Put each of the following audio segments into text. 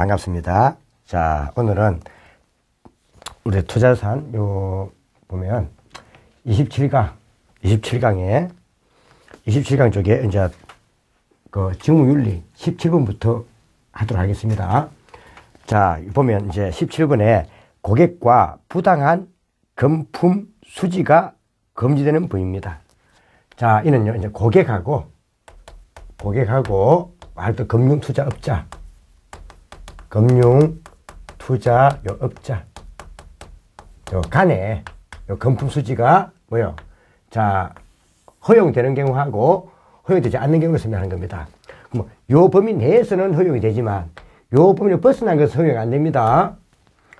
반갑습니다. 자, 오늘은 우리 투자산 보면 27강에 27강 쪽에 이제 그 직무윤리 17번부터 하도록 하겠습니다. 자, 보면 이제 17번에 고객과 부당한 금품 수지가 금지되는 부위입니다. 자, 이는요, 이제 고객하고 말도 금융투자업자 저 간에 요 금품 수지가 뭐요? 자, 허용되는 경우하고 허용되지 않는 경우를 설명하는 겁니다. 그럼 요 범위 내에서는 허용이 되지만 요 범위를 벗어난 것은 허용이 안 됩니다.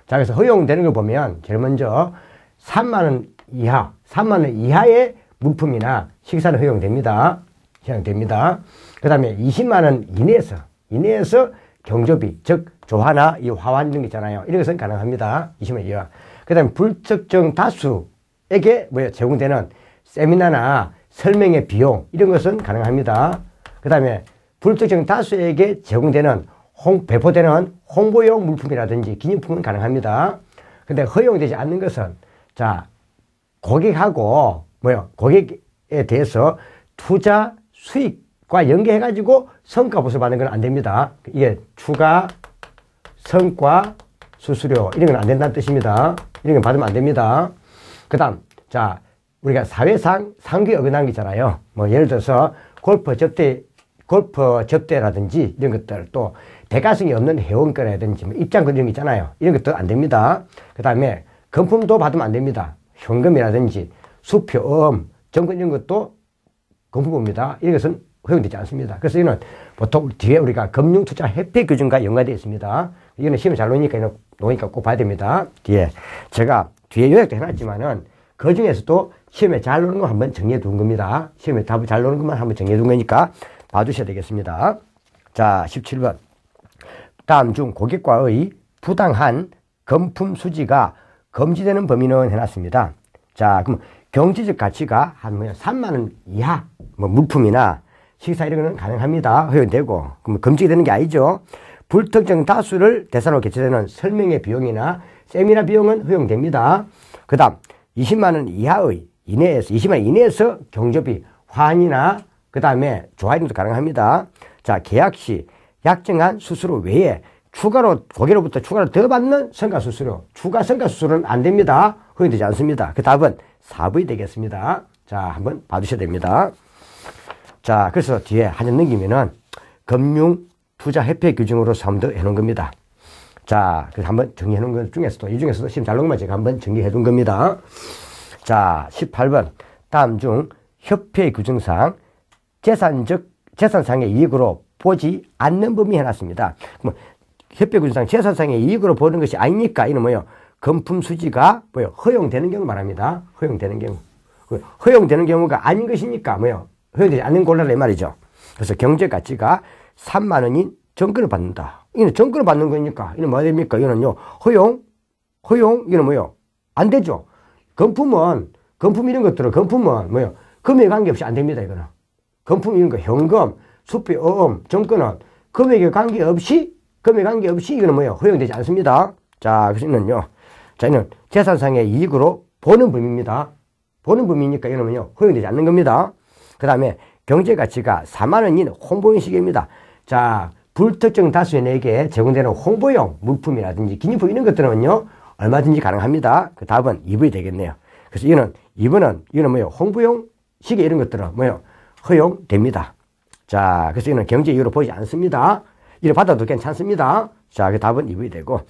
자, 그래서 허용되는 걸 보면 제일 먼저 3만원 이하의 물품이나 식사는 허용됩니다. 그 다음에 20만원 이내에서 경조비, 즉 조화나 이 화환 이런 게 있잖아요. 이런 것은 가능합니다. 20만원 이하. 그 다음에 불특정 다수에게 제공되는 세미나나 설명의 비용 이런 것은 가능합니다. 그 다음에 불특정 다수에게 제공되는 배포되는 홍보용 물품이라든지 기념품은 가능합니다. 근데 허용되지 않는 것은 자, 고객에 대해서 투자 수익과 연계해가지고 성과 보수를 받는 건 안 됩니다. 이게 추가 성과 수수료 이런 건 안 된다는 뜻입니다. 이런 건 받으면 안 됩니다. 그 다음, 자, 우리가 사회상 상규에 어긋난 게 있잖아요. 예를 들어서 골프 접대라든지 이런 것들, 또 대가성이 없는 회원권이라든지 입장권 이런 거 있잖아요. 이런 것도 안 됩니다. 그 다음에 금품도 받으면 안 됩니다. 현금이라든지 수표음, 정권 이런 것도 금품입니다. 이런 것은 허용되지 않습니다. 그래서 이는 보통 뒤에 우리가 금융투자협회 규정과 연관되어 있습니다. 이거는 시험에 잘 놓으니까 꼭 봐야 됩니다. 제가 뒤에 요약도 해놨지만은 그 중에서도 시험에 잘 노는 거 한번 정리해 둔 겁니다. 시험에 답을 잘 노는 것만 한번 정리해 둔 거니까 봐주셔야 되겠습니다. 자, 17번. 다음 중 고객과의 부당한 금품 수지가 금지되는 범위는 해놨습니다. 자, 그럼 경제적 가치가 한 3만원 이하 물품이나 식사 이런 거는 가능합니다. 허용되고. 그럼 금지가 되는 게 아니죠. 불특정 다수를 대상으로 개최되는 설명의 비용이나 세미나 비용은 허용됩니다. 그 다음 20만원 이내에서 경조비, 환이나 그 다음에 조화임도 가능합니다. 자, 계약 시 약정한 수수료 외에 고객로부터 추가로 더 받는 성과수수료, 추가 성과수수료는 안 됩니다. 허용되지 않습니다. 그 답은 4번이 되겠습니다. 자, 한번 봐주셔야 됩니다. 자, 그래서 뒤에 한점 넘기면은 금융투자협회 규정으로서 한번 더 해놓은 겁니다. 자, 그래서 한번 정리해 놓은 것 중에서도, 이 중에서도 시험 잘 놓은 것만 제가 한번 정리해 둔 겁니다. 자, 18번. 다음 중 협회 규정상 재산상의 이익으로 보지 않는 범위 해놨습니다. 그럼 협회 규정상 재산상의 이익으로 보는 것이 아니니까 이는 금품 수지가 허용되는 경우 말합니다. 허용되는 경우. 허용되는 경우가 아닌 것이니까 허용되지 않는 골라라 이 말이죠. 그래서 경제 가치가 3만원인 정권을 받는다. 이는 정권을 받는 거니까 이는 뭐가 됩니까? 이는요, 허용, 이는 안 되죠. 금품 이런 것들은 금액에 관계없이 안 됩니다, 이거는. 금품 이런 거, 현금, 수표, 정권은 금액에 관계없이 이거는 허용되지 않습니다. 자, 그래서 이는요, 이는 재산상의 이익으로 보는 범위입니다. 보는 범위니까 이거는 허용되지 않는 겁니다. 그 다음에 경제 가치가 4만원인 홍보용 시계입니다. 자, 불특정 다수인에게 제공되는 홍보용 물품이라든지 기념품 이런 것들은요, 얼마든지 가능합니다. 그 답은 2번이 되겠네요. 그래서 이거는 홍보용 시계 이런 것들은 허용됩니다. 자, 그래서 이는 경제 이유로 보지 않습니다. 이를 받아도 괜찮습니다. 자, 그 답은 2번이 되고,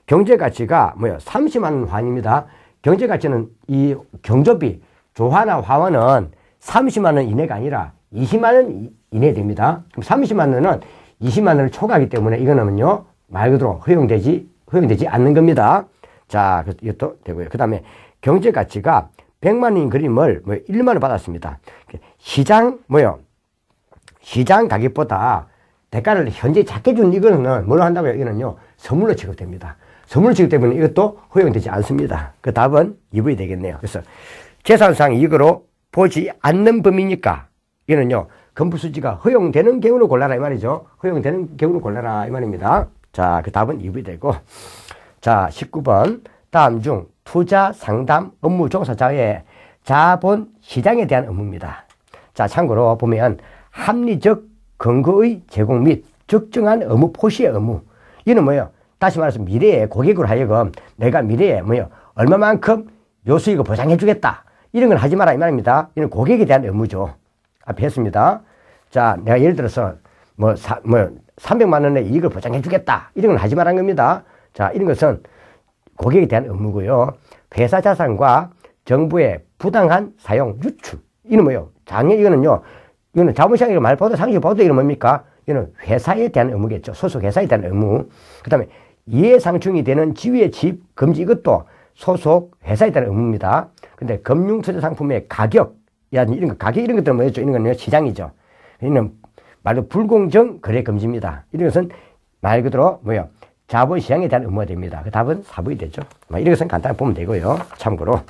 경제 가치가 30만원 환입니다. 경제 가치는 이 경조비, 조화나 화환은 30만원 이내가 아니라 20만원 이내 됩니다. 그럼 30만원은 20만원을 초과하기 때문에 이거는요, 말 그대로 허용되지 않는 겁니다. 자, 이것도 되고요. 그 다음에 경제 가치가 100만원인 그림을 1만원 받았습니다. 시장 가격보다 대가를 현재 작게 준 이거는 뭘로 한다고요? 이거는요, 선물로 취급됩니다. 선물로 취급 때문에 이것도 허용되지 않습니다. 그 답은 2번이 되겠네요. 그래서 재산상 이익으로 보지 않는 범위니까 이거는요, 금품 수지가 허용되는 경우를 골라라 이 말이죠. 허용되는 경우를 골라라 이 말입니다. 자, 그 답은 2번이 되고. 자, 19번. 다음 중 투자 상담 업무 종사자의 자본 시장에 대한 의무입니다. 자, 참고로 보면 합리적 근거의 제공 및 적정한 의무 포시의 의무. 이는 뭐예요? 다시 말해서 미래에 고객으로 하여금 내가 미래에 뭐예요? 얼마만큼 요수익을 보장해 주겠다. 이런 걸 하지 마라 이 말입니다. 이는 고객에 대한 의무죠. 앞에 했습니다. 자, 내가 예를 들어서 300만 원의 이익을 보장해 주겠다. 이런 걸 하지 말라는 겁니다. 자, 이런 것은 고객에 대한 의무고요. 회사 자산과 정부의 부당한 사용, 유출. 이는 뭐예요? 당연히 이거는 자본시장의 말보다 상식보다 이건 뭡니까? 이거는 회사에 대한 의무겠죠. 소속 회사에 대한 의무. 그 다음에 이해상충이 되는 지위의 지입 금지, 이것도 소속 회사에 대한 의무입니다. 근데 금융투자상품의 가격, 이런 거, 가격 이런 것들은 뭐였죠? 이런 건 시장이죠. 이는 말로 불공정 거래 금지입니다. 이런 것은 말 그대로 뭐예요? 자본시장에 대한 의무가 됩니다. 그 답은 4번이 되죠. 이런 것은 간단히 보면 되고요. 참고로.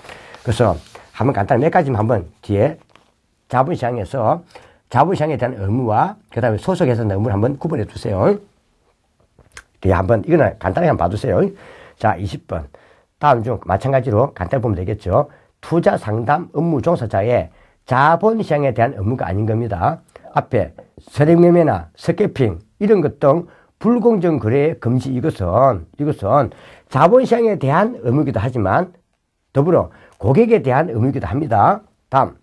그래서 한번 간단히 몇 가지만 한번 뒤에 자본시장에서 자본시장에 대한 의무와 그 다음에 소속회사 의무를 한번 구분해 주세요. 뒤에 한번, 이거는 간단하게 한번 봐주세요. 자, 20번. 다음 중 마찬가지로 간단히 보면 되겠죠. 투자 상담 업무 종사자의 자본시장에 대한 의무가 아닌 겁니다. 앞에 서량매매나 스캐핑 이런 것 등 불공정 거래 금지, 이것은 자본시장에 대한 의무이기도 하지만 더불어 고객에 대한 의무이기도 합니다. 다음.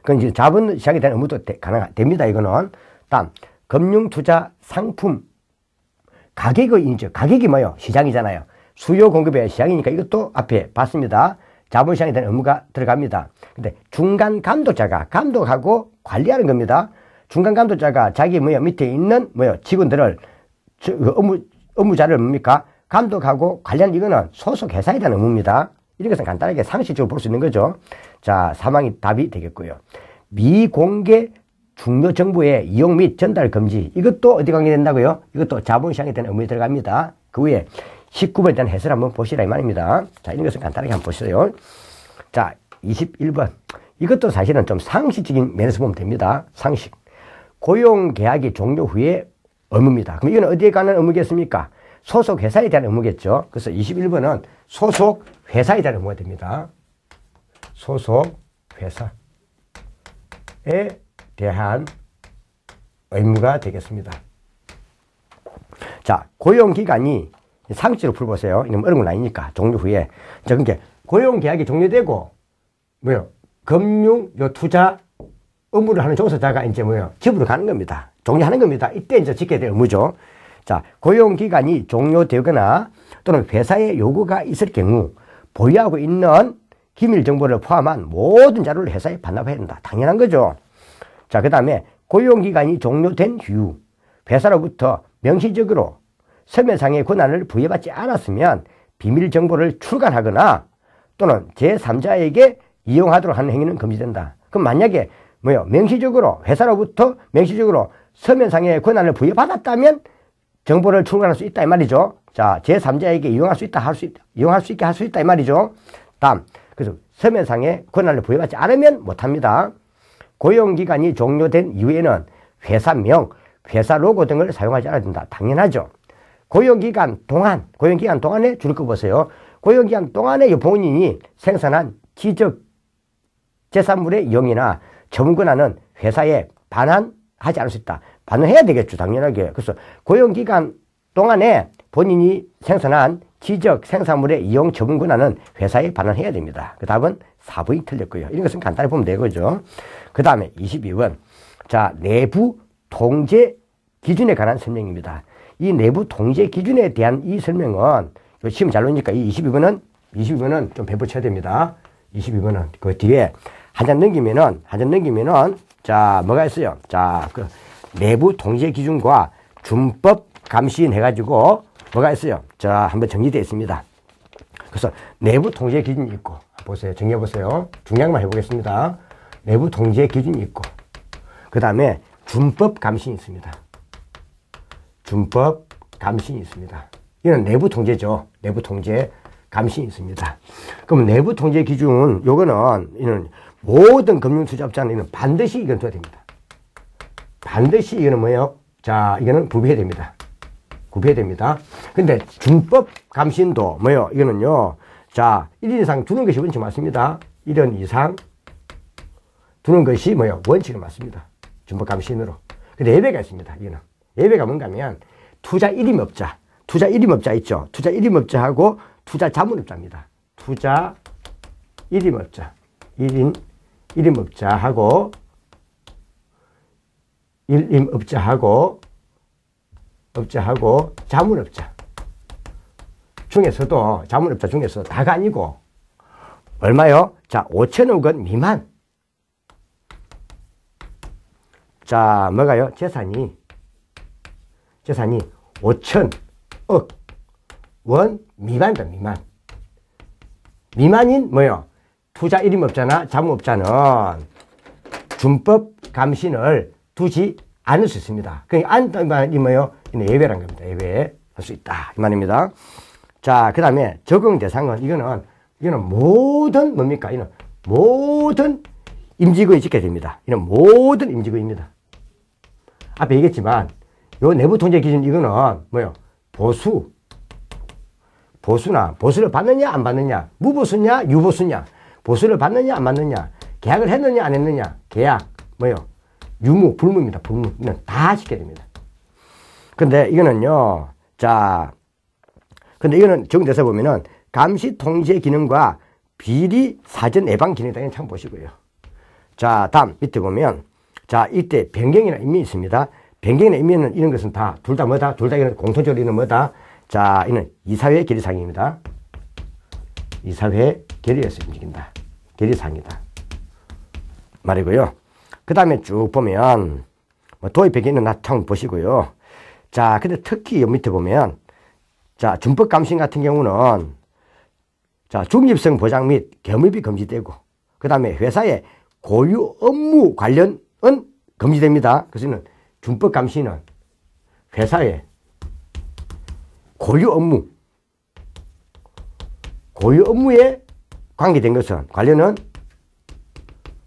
그건 이제 자본시장에 대한 의무도 됩니다. 이거는. 다음. 금융투자 상품 가격의 인정. 가격이 뭐예요? 시장이잖아요. 수요 공급의 시장이니까 이것도 앞에 봤습니다. 자본시장에 대한 의무가 들어갑니다. 근데 중간 감독자가 감독하고 관리하는 겁니다. 중간 감독자가 자기 밑에 있는 직원들을 업무자를 뭡니까? 감독하고 관리하는, 이거는 소속 회사에 대한 의무입니다. 이런 것은 간단하게 상식적으로 볼 수 있는 거죠. 자, 3항이 답이 되겠고요. 미공개 중요 정보의 이용 및 전달 금지, 이것도 어디 관계된다고요? 이것도 자본시장에 대한 의무에 들어갑니다. 그 후에 19번에 대한 해설을 한번 보시라 이 말입니다. 자, 이런 것은 간단하게 한번 보시세요. 자, 21번. 이것도 사실은 좀 상식적인 면에서 보면 됩니다. 상식. 고용계약이 종료 후에 의무입니다. 그럼 이건 어디에 관한 의무겠습니까? 소속 회사에 대한 의무겠죠. 그래서 21번은 소속 회사에 대한 의무가 됩니다. 소속 회사에 대한 의무가 되겠습니다. 자, 고용기간이 상식적으로 풀어보세요. 이건 어려운 건 아니니까. 종료 후에. 자, 그러니까 고용계약이 종료되고 금융, 투자 업무를 하는 종사자가 이제 집으로 가는 겁니다. 종료하는 겁니다. 이때 이제 지켜야 될 의무죠. 자, 고용기간이 종료되거나 또는 회사의 요구가 있을 경우 보유하고 있는 기밀 정보를 포함한 모든 자료를 회사에 반납해야 된다. 당연한 거죠. 자, 그 다음에 고용기간이 종료된 후 회사로부터 명시적으로 서면상의 권한을 부여받지 않았으면 비밀 정보를 출간하거나 또는 제3자에게 이용하도록 하는 행위는 금지된다. 그럼 만약에 명시적으로 회사로부터 명시적으로 서면상의 권한을 부여받았다면 정보를 출간할 수 있다 이 말이죠. 자, 제3자에게 이용할 수 있게 할 수 있다 이 말이죠. 다음. 그래서 서면상의 권한을 부여받지 않으면 못합니다. 고용기간이 종료된 이후에는 회사명, 회사 로고 등을 사용하지 않아야 된다. 당연하죠. 고용기간 동안에 줄 거 보세요. 고용기간 동안에 본인이 생산한 지적 재산물의 이용이나 처분 권한은 회사에 반환하지 않을 수 있다. 반환해야 되겠죠. 당연하게. 그래서 고용기간 동안에 본인이 생산한 지적 생산물의 이용 처분 권한은 회사에 반환해야 됩니다. 그 답은 4번이 틀렸고요. 이런 것은 간단히 보면 되고죠. 그 다음에 22번. 자, 내부 통제 기준에 관한 설명입니다. 이 내부 통제 기준에 대한 이 설명은 시험 잘 놓으니까 이 22번은 좀 배포쳐야 됩니다. 22번은 그 뒤에 한 장 넘기면은 자, 뭐가 있어요? 자, 그 내부 통제 기준과 준법 감시인 해가지고 뭐가 있어요? 자, 한번 정리되어 있습니다. 그래서 내부 통제 기준이 있고, 보세요. 정리해 보세요. 중량만 해보겠습니다. 내부 통제 기준이 있고, 그 다음에 준법 감시인이 있습니다. 준법 감시인이 있습니다. 이건 내부 통제죠. 내부 통제 감시인이 있습니다. 그럼 내부 통제 기준, 이는 모든 금융투자업자는 이건 반드시 이건 줘야 됩니다. 반드시 이거는 뭐예요? 자, 이거는 부비해야 됩니다. 구별해야 됩니다. 근데 준법 감신도 뭐요? 이거는요. 자, 1인 이상 두는 것이 원칙 맞습니다. 1인 이상 두는 것이 뭐요? 원칙은 맞습니다. 준법 감신으로. 근데 예외가 있습니다. 이거는. 예외가 뭔가 하면 투자 1임업자. 투자 1임업자 있죠. 투자 1임업자하고 투자 자문업자입니다. 투자 1임업자. 1임업자하고 1임업자하고 자문업자 중에서도 자문업자 중에서 다가 아니고 얼마요? 자, 5천억 원 미만. 자, 뭐가요? 재산이 5천억 원 미만이다, 미만. 미만인 뭐요? 투자 1임업자나 자문업자는 준법 감신을 두지 않을 수 있습니다. 그러니까 이 뭐요? 예외란 겁니다. 예외 할 수 있다 이 말입니다. 자, 그 다음에 적용 대상은 이거는 모든 뭡니까? 이는 모든 임직원이 지켜야 됩니다. 이는 모든 임직원입니다. 앞에 얘기했지만 요 내부 통제 기준 이거는 뭐요? 보수를 받느냐 안 받느냐, 무보수냐 유보수냐, 보수를 받느냐 안 받느냐, 계약을 했느냐 안 했느냐, 계약 뭐요? 유무 불무입니다. 불무. 이는 다 지켜야 됩니다. 근데 이거는요. 자, 근데 이거는 적용돼서 보면은 감시 통제 기능과 비리 사전 예방 기능에 대해 참 보시고요. 자, 다음 밑에 보면 자, 이때 변경이나 임명이 있습니다. 변경이나 임명은 이런 것은 다 둘 다 뭐다? 둘 다 이런 공통적으로 이는 뭐다? 자, 이는 이사회 결의사항입니다. 이사회 결의에서 움직인다. 결의사항이다. 말이고요. 그 다음에 쭉 보면 도입 변경은 참 보시고요. 자, 근데 특히 요 밑에 보면 자, 준법 감신 같은 경우는 자, 중립성 보장 및 겸업이 금지되고 그 다음에 회사의 고유 업무 관련은 금지됩니다. 그래서 준법 감시는 회사의 고유 업무에 관계된 것은 관련은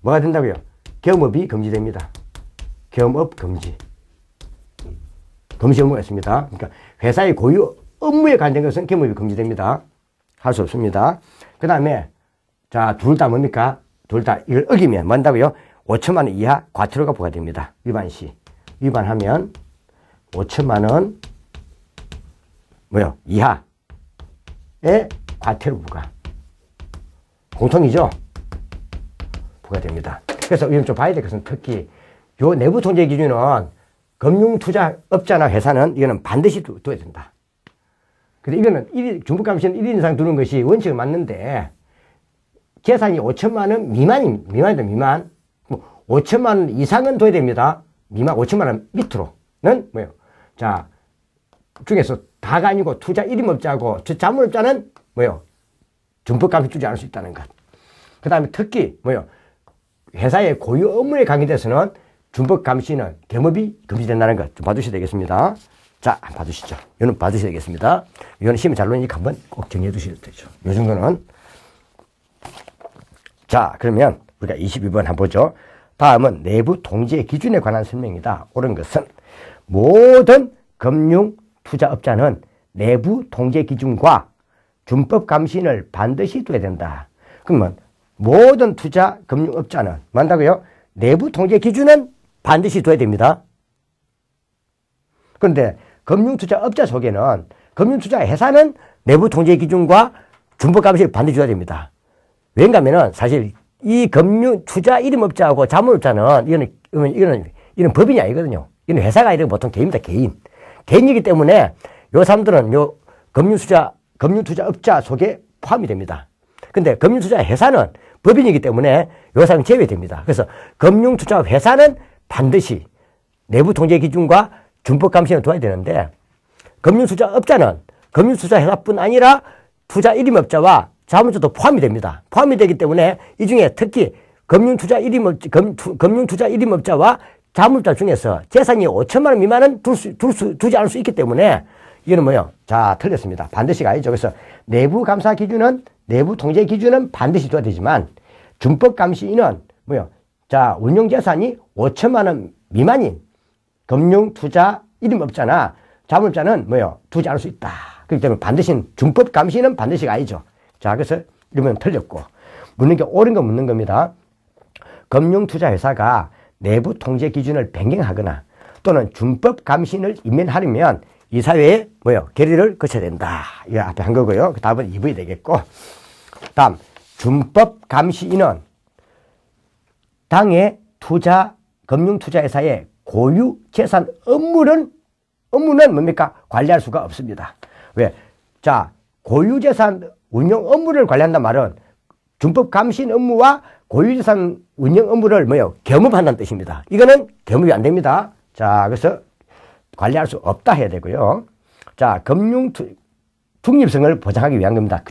뭐가 된다고요? 겸업이 금지됩니다. 겸업 금지. 금지 업무가 있습니다. 그러니까 회사의 고유 업무에 관련된 것은 겸업이 금지됩니다. 할 수 없습니다. 그 다음에 자, 둘 다 뭡니까? 둘 다 이걸 어기면 뭔다고요? 5천만 원 이하 과태료가 부과됩니다. 위반 시. 위반하면 5천만 원 뭐요? 이하의 과태료 부과. 공통이죠? 부과됩니다. 그래서 이건 좀 봐야 될 것은 특히 요 내부 통제 기준은 금융투자업자나 회사는 이거는 반드시 둬야 된다. 근데 이거는 중복감시는 1인 이상 두는 것이 원칙은 맞는데 재산이 5천만 원 미만이다, 미만. 5천만 원 이상은 둬야 됩니다. 미만 5천만 원 밑으로는 뭐예요? 자, 중에서 다가 아니고 투자 1임업자하고 자문업자는 뭐예요? 준법감시 주지 않을 수 있다는 것. 그 다음에 특히 뭐예요? 회사의 고유 업무에 관계돼서는 준법감시는 겸업이 금지된다는 것 좀 봐주셔야 되겠습니다. 자, 한번 봐주시죠. 이거는 봐주셔야 되겠습니다. 이거는 시험에 잘 나오니까 한번 꼭 정리해 두셔야 되죠. 요 정도는. 자, 그러면 우리가 22번 한번 보죠. 다음은 내부 통제 기준에 관한 설명이다. 옳은 것은 모든 금융 투자업자는 내부 통제 기준과 준법 감신을 반드시 둬야 된다. 그러면 모든 투자 금융업자는 뭐한다고요? 내부 통제 기준은 반드시 둬야 됩니다. 그런데 금융투자업자 속에는 금융투자회사는 내부 통제 기준과 준법 감신을 반드시 줘야 됩니다. 왜인가 하면은 사실 이 금융투자 1임업자하고 자문업자는 이거는 법인이 아니거든요. 이건 회사가 아니라 보통 개인입니다. 개인이기 때문에 요 사람들은 요 금융투자업자 속에 포함이 됩니다. 근데 금융투자회사는 법인이기 때문에 요 사람은 제외됩니다. 그래서 금융투자회사는 반드시 내부 통제 기준과 준법 감신을 둬야 되는데 금융투자업자는 금융투자회사뿐 아니라 투자 1임업자와 자문업자도 포함이 됩니다. 포함이 되기 때문에 이 중에 특히 금융투자 1임업자와 자문업자 중에서 재산이 5천만 원 미만은 두지 않을 수 있기 때문에 이거는 뭐예요? 자, 틀렸습니다. 반드시가 아니죠. 그래서 내부 감사 기준은 내부 통제 기준은 반드시 둬야 되지만 준법 감시인은 뭐예요? 자, 운용 재산이 5천만 원 미만인 금융투자 1임업자나 자문업자는 뭐요? 두지 않을 수 있다. 그렇기 때문에 반드시 준법 감시는 반드시가 아니죠. 자, 그래서 이러면 틀렸고. 묻는 게 옳은 거 묻는 겁니다. 금융투자회사가 내부 통제 기준을 변경하거나 또는 준법 감시를 임명하려면 이 사회에 뭐요? 결의를 거쳐야 된다. 이거 앞에 한 거고요. 그 답은 2번이 되겠고. 다음, 준법 감시인은 당의 금융투자회사의 고유 재산 업무는 뭡니까? 관리할 수가 없습니다. 왜? 자, 고유 재산 운영 업무를 관리한단 말은 준법 감시인 업무와 고유 재산 운영 업무를 뭐요? 겸업한다는 뜻입니다. 이거는 겸업이 안 됩니다. 자, 그래서 관리할 수 없다 해야 되고요. 자, 중립성을 보장하기 위한 겁니다.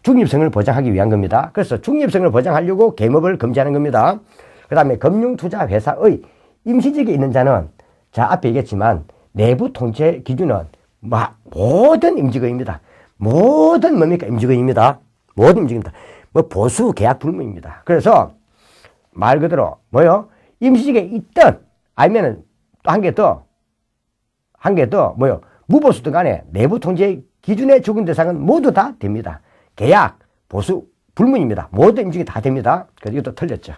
중립성을 보장하기 위한 겁니다. 그래서 중립성을 보장하려고 겸업을 금지하는 겁니다. 그 다음에 금융투자회사의 임시직에 있는 자는, 자, 앞에 얘기했지만, 내부 통제 기준은 모든 임직원입니다. 모든 뭡니까? 임직원입니다. 모든 임직원입니다. 보수 계약 불문입니다. 그래서 말 그대로 뭐요? 임시직에 있든 아니면은 또 한 개 더 뭐요? 무보수든 간에 내부 통제 기준에 적용 대상은 모두 다 됩니다. 계약, 보수, 불문입니다. 모든 임직이 다 됩니다. 그래서 이것도 틀렸죠.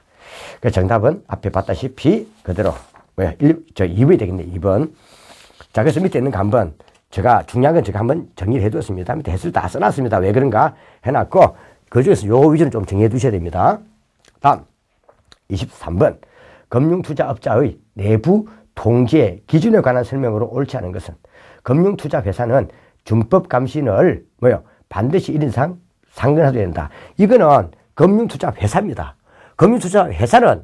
그 정답은 앞에 봤다시피 그대로 2번이 되겠네. 2번. 자, 그래서 밑에 있는 거 한번 중요한 건 제가 한번 정리를 해두었습니다. 밑에 해설 다 써놨습니다. 왜 그런가 해놨고 그 중에서 요 위주는 좀 정리해 두셔야 됩니다. 다음 23번. 금융투자업자의 내부 통제 기준에 관한 설명으로 옳지 않은 것은 금융투자회사는 준법 감시를 반드시 1인 이상 상근해야 된다. 이거는 금융투자회사입니다.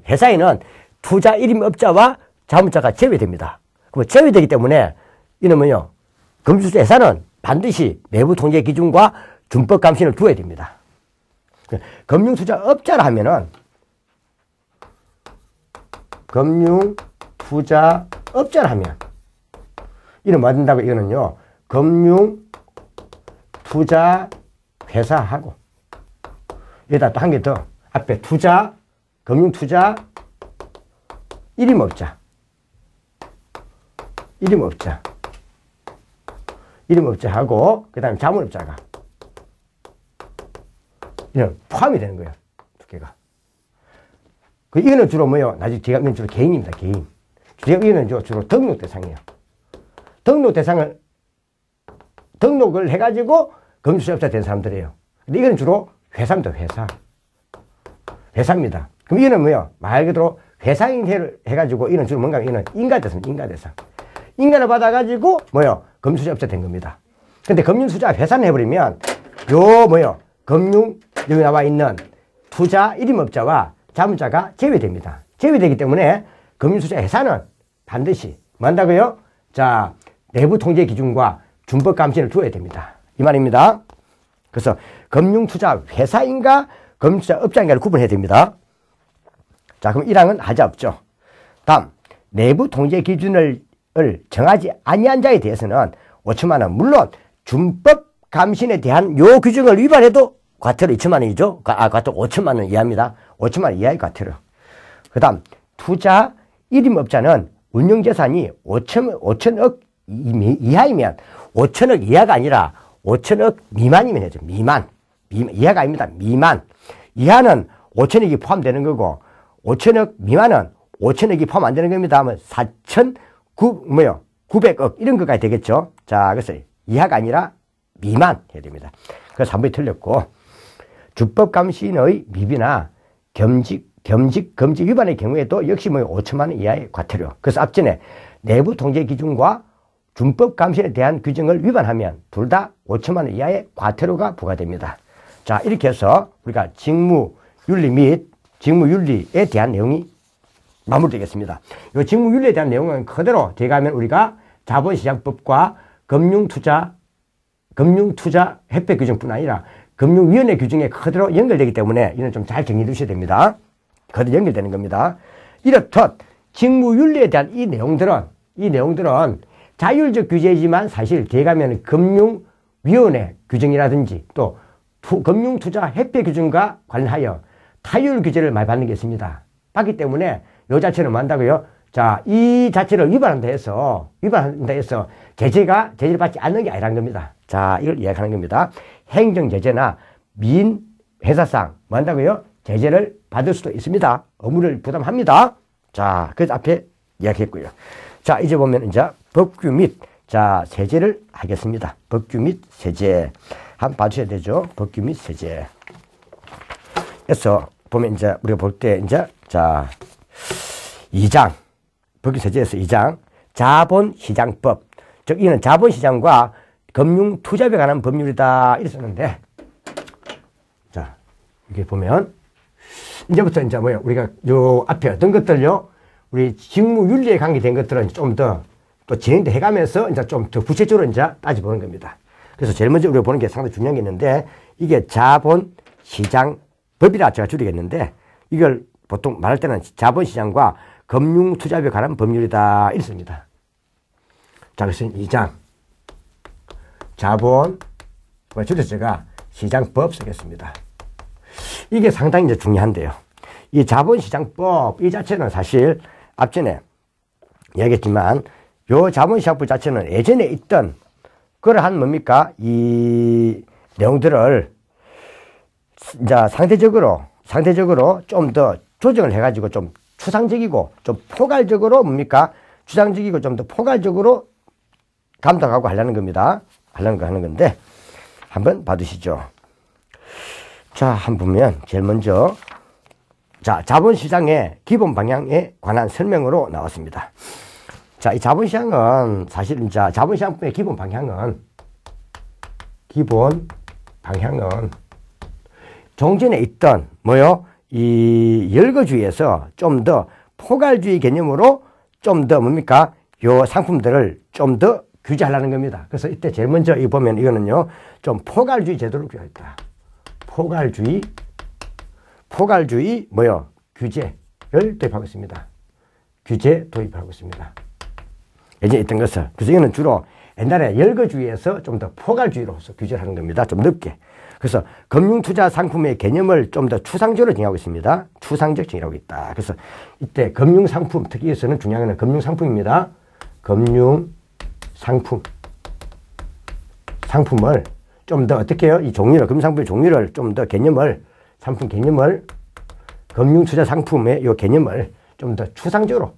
회사에는 투자 일임업자와 자문자가 제외됩니다. 그럼 제외되기 때문에 이놈은요, 금융투자회사는 반드시 내부 통제 기준과 준법 감시를 두어야 됩니다. 금융투자업자라 하면은 금융투자업자라 하면 이는 뭐 된다고? 이거는요, 금융투자회사하고 여기다 또 한 개 더 앞에 금융투자 일임업자하고 그 다음에 자문업자가 이런 포함이 되는 거예요. 두 개가. 이거는 주로 뭐요? 나중에 제가 이건 주로 개인입니다. 개인. 이거는 주로 등록 대상이에요. 등록을 해가지고 금융투자업자 된 사람들이에요. 근데 이건 주로 회사입니다. 회사입니다. 그럼 이거는 뭐요? 말 그대로 회사인 해가지고 이거는 주로 뭔가 이거는 인가대상. 인가를 받아가지고 금융투자업자 된 겁니다. 근데 금융투자회사는 해버리면 여기 나와 있는 투자 일임업자와 자문자가 제외됩니다. 제외되기 때문에 금융투자회사는 반드시 뭐 한다고요? 자, 내부 통제 기준과 준법 감시를 두어야 됩니다. 이 말입니다. 그래서 금융투자회사인가 금융투자업자인가를 구분해야 됩니다. 자, 그럼 1항은 하자 없죠. 다음, 내부 통제 기준을 정하지 아니한 자에 대해서는 5천만 원. 물론 준법 감신에 대한 요 규정을 위반해도 과태료 2천만 원이죠. 과태료 5천만 원 이하입니다. 5천만 원 이하의 과태료. 그 다음, 투자 일임업자는 운영재산이 5천억 이하이면 5천억 이하가 아니라 5천억 미만이면 해죠. 미만. 이하가 아닙니다. 미만. 이하는 5천억이 포함되는 거고 5천억 미만은 5천억이 포함 안 되는 겁니다. 하면 900억 이런 것까지 되겠죠. 자, 그래서 이하가 아니라 미만 해야 됩니다. 그래서 3번이 틀렸고 준법감시인의 미비나 겸직 위반의 경우에도 역시 5천만 원 이하의 과태료. 그래서 앞전에 내부 통제 기준과 준법 감시에 대한 규정을 위반하면 둘 다 5천만 원 이하의 과태료가 부과됩니다. 자, 이렇게 해서 우리가 직무윤리 및 직무윤리에 대한 내용이 마무리되겠습니다. 이 직무윤리에 대한 내용은 그대로 제가 하면 우리가 자본시장법과 금융투자 협회 규정뿐 아니라 금융위원회 규정에 그대로 연결되기 때문에 이는 좀 잘 정리해 두셔야 됩니다. 그대로 연결되는 겁니다. 이렇듯 직무윤리에 대한 이 내용들은 자율적 규제이지만 사실 대가면 금융위원회 규정이라든지 또 금융투자협회 규정과 관련하여 타율 규제를 많이 받는 게 있습니다. 받기 때문에 요 자체는 뭐 한다고요? 자, 이 자체를 위반한다 해서 제재를 받지 않는 게 아니라는 겁니다. 자, 이걸 이야기하는 겁니다. 행정제재나 민회사상, 뭐 한다고요? 제재를 받을 수도 있습니다. 의무를 부담합니다. 자, 그래서 앞에 이야기했고요. 자, 이제 보면 이제 법규 및, 자, 세제를 하겠습니다. 법규 및 세제. 한번 봐주셔야 되죠. 법규 및 세제. 그래서 보면 이제 우리가 볼 때 이제, 자, 2장. 법규 세제에서 2장. 자본시장법. 즉, 이는 자본시장과 금융투자에 관한 법률이다. 이렇게 썼는데, 자, 이렇게 보면, 이제부터 이제 뭐요? 우리가 요 앞에 어떤 것들요? 우리 직무윤리에 관계된 것들은 좀 더 또 진행도 해가면서 이제 좀 더 구체적으로 이제 따져보는 겁니다. 그래서 제일 먼저 우리가 보는 게 상당히 중요한 게 있는데, 이게 자본시장법이라 제가 줄이겠는데, 이걸 보통 말할 때는 자본시장과 금융투자에 관한 법률이다. 이렇습니다. 자, 그래서 2장. 자본, 줄여서 제가 시장법 쓰겠습니다. 이게 상당히 이제 중요한데요. 이 자본시장법, 이 자체는 사실 앞전에 이야기했지만, 요 자본시장법 자체는 예전에 있던, 그러한 뭡니까? 이 내용들을 이제 상대적으로 좀 더 조정을 해가지고 좀 추상적이고 좀 포괄적으로 뭡니까? 추상적이고 좀 더 포괄적으로 감당하고 하려는 겁니다. 하는 건데, 한번 봐두시죠. 자, 한번 보면, 제일 먼저, 자, 자본시장의 기본 방향에 관한 설명으로 나왔습니다. 자, 이 자본시장은, 사실, 이제 자본시장법의 기본 방향은, 종전에 있던, 이 열거주의에서 좀 더 포괄주의 개념으로 좀 더 뭡니까? 요 상품들을 좀 더 규제하려는 겁니다. 그래서 이때 제일 먼저 이 보면 이거는요, 좀 포괄주의 제도를 규제했다. 포괄주의 규제를 도입하고 있습니다. 규제 도입하고 있습니다. 예전에 있던 것을. 그래서 이거는 주로 옛날에 열거주의에서 좀 더 포괄주의로서 규제를 하는 겁니다. 좀 넓게. 그래서 금융투자 상품의 개념을 좀 더 추상적으로 정의하고 있습니다. 추상적 정의하고 있다. 그래서 이때 금융상품, 특히 여기서는 중요한 건 금융상품입니다. 상품을 좀 더 어떻게 해요? 이 종류를, 금융상품의 종류를 좀 더 상품 개념을, 금융투자 상품의 이 개념을 좀 더 추상적이고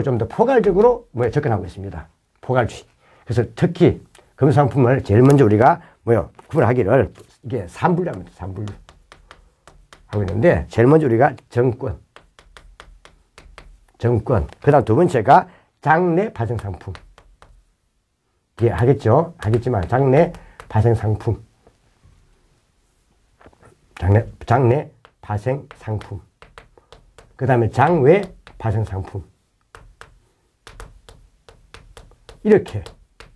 좀 더 포괄적으로 접근하고 있습니다. 포괄주의. 그래서 특히 금융상품을 제일 먼저 우리가 구분하기를, 이게 3분류합니다. 3분류. 하고 있는데, 제일 먼저 우리가 정권. 그 다음 두 번째가 장내 발생상품. 예, 하겠지만, 장내 발생상품. 장내 발생상품. 그 다음에 장외 발생상품. 이렇게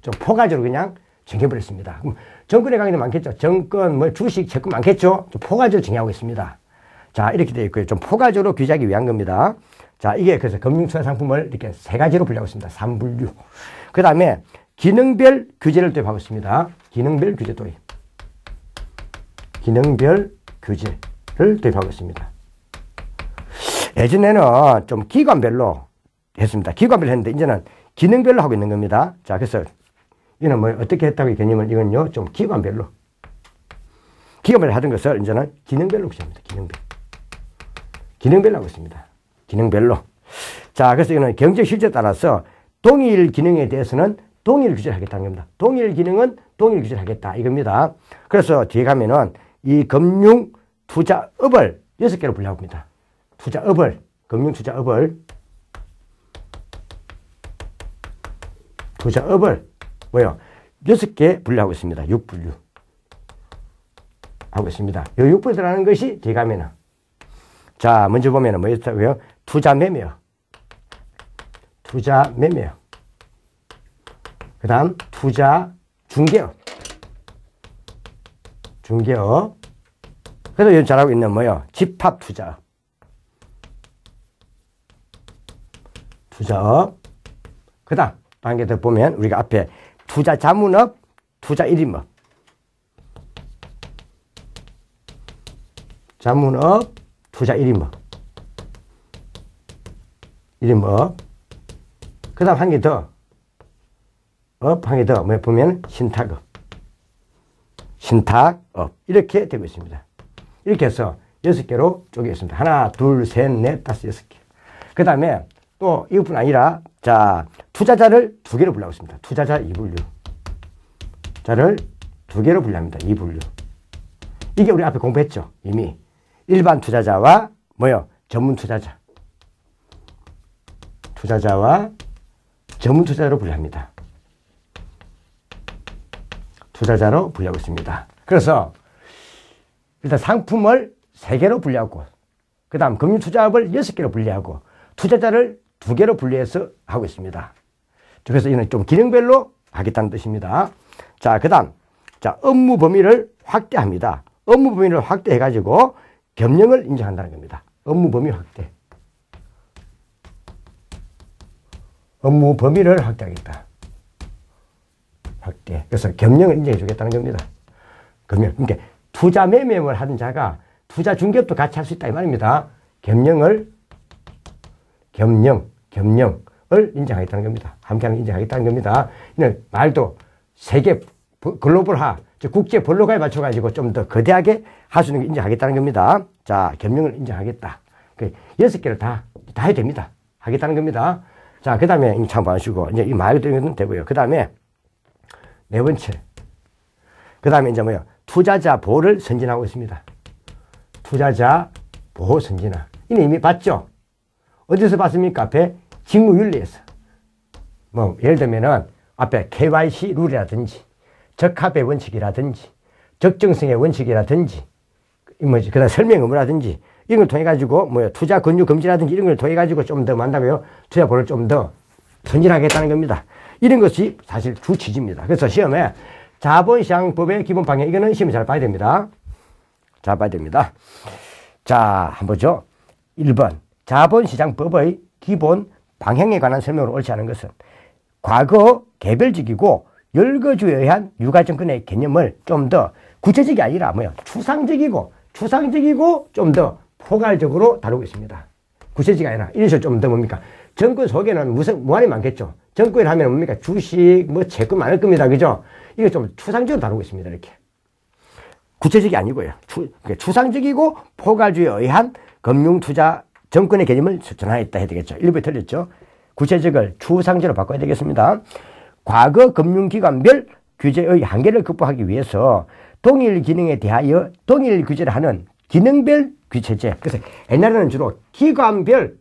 좀 포괄적으로 그냥 정해버렸습니다. 그럼 정권에 관계도 많겠죠. 정권, 주식, 채권 많겠죠. 좀 포괄적으로 정의하고 있습니다. 자, 이렇게 되어 있고요. 좀 포괄적으로 규제하기 위한 겁니다. 자, 이게 그래서 금융투자 상품을 이렇게 세 가지로 분류하고 있습니다. 3분류. 그 다음에 기능별 규제를 도입하고 있습니다. 기능별 규제 도입. 기능별 규제를 도입하고 있습니다. 예전에는 좀 기관별로 했습니다. 기관별로 했는데 이제는 기능별로 하고 있는 겁니다. 자, 그래서 이는 어떻게 했다고 이 개념은 이건요, 좀 기관별로 하던 것을 이제는 기능별로 규제합니다. 기능별로 하고 있습니다. 기능별로. 자, 그래서 이거는 경제 실제에 따라서 동일 기능에 대해서는 동일 규제를 하겠다는 겁니다. 동일 기능은 동일 규제를 하겠다. 이겁니다. 그래서 뒤에 가면은 이 금융 투자업을 6개로 분류하고 있습니다. 금융 투자업을 6개 분류하고 있습니다. 6분류. 하고 있습니다. 이 6분류 들어가는 것이 뒤에 가면은. 자, 먼저 보면은 뭐였다고요? 투자 매매요. 그 다음, 투자 중개업. 그래서 요즘 잘하고 있는 집합 투자업. 그 다음, 한 개 더 보면 우리가 앞에 투자 자문업, 투자 1인업. 자문업, 투자 1인업. 이름 업. 그 다음 한 개 더. 업, 한 개 더. 뭐 보면 신탁업. 신탁업. 이렇게 되고 있습니다. 이렇게 해서 6개로 쪼개겠습니다. 하나, 둘, 셋, 넷, 다섯, 6개. 그 다음에 또 이것뿐 아니라, 자, 투자자를 2개로 분류하고 있습니다. 투자자 2분류. 자를 2개로 분류합니다. 2분류. 이게 우리 앞에 공부했죠. 이미. 일반 투자자와 뭐요? 전문 투자자. 투자자와 전문 투자자로 분류합니다. 투자자로 분류하고 있습니다. 그래서 일단 상품을 3개로 분류하고, 그 다음 금융투자업을 6개로 분류하고, 투자자를 2개로 분류해서 하고 있습니다. 그래서 이는 좀 기능별로 하겠다는 뜻입니다. 자, 그 다음, 자, 업무 범위를 확대합니다. 업무 범위를 확대해가지고 겸용을 인정한다는 겁니다. 업무 범위 확대. 업무 범위를 확대하겠다. 확대. 그래서 겸용을 인정해 주겠다는 겁니다. 겸용. 그러니까 투자 매매를 하는 자가 투자 중개업도 같이 할 수 있다 이 말입니다. 겸용을 인정하겠다는 겁니다. 함께하는 인정하겠다는 겁니다. 이는 말도 세계 글로벌화, 국제 블록화에 맞춰가지고 좀 더 거대하게 할 수 있는 게 인정하겠다는 겁니다. 자, 겸용을 인정하겠다. 6개를 다 해야 됩니다. 하겠다는 겁니다. 자, 그 다음에 참고하시고, 이제 이 말 그대로 되고요. 그 다음에 네 번째. 그 다음에 이제 뭐요? 투자자 보호를 선진하고 있습니다. 투자자 보호 선진화. 이는 이미 봤죠? 어디서 봤습니까? 앞에 직무윤리에서. 뭐, 예를 들면은 앞에 KYC 룰이라든지, 적합의 원칙이라든지, 적정성의 원칙이라든지, 뭐지, 그 다음 설명 의무라든지, 이런 걸 통해가지고, 뭐야, 투자 권유 금지라든지 이런 걸 통해가지고 좀 더 만다고요. 투자 보호를 좀 더 선진하겠다는 겁니다. 이런 것이 사실 주 취지입니다. 그래서 시험에 자본시장법의 기본 방향, 이거는 시험에 잘 봐야 됩니다. 잘 봐야 됩니다. 자, 한번 보죠. 1번. 자본시장법의 기본 방향에 관한 설명으로 옳지 않은 것은 과거 개별적이고 열거주에 의한 유가증권의 개념을 좀 더 구체적이 아니라 뭐야? 추상적이고 좀 더 포괄적으로 다루고 있습니다. 구체적이 아니라 이런 식으로 좀 더 뭡니까? 정권 속에는 무한히 많겠죠. 정권을 하면 뭡니까? 주식, 뭐 채권 많을 겁니다. 그죠? 이거 좀 추상적으로 다루고 있습니다. 이렇게. 구체적이 아니고요. 추상적이고 포괄주의에 의한 금융투자 정권의 개념을 전환했다 해야 되겠죠. 일부에 틀렸죠. 구체적을 추상적으로 바꿔야 되겠습니다. 과거 금융기관별 규제의 한계를 극복하기 위해서 동일 기능에 대하여 동일 규제를 하는 기능별 규제제. 그래서 옛날에는 주로 기관별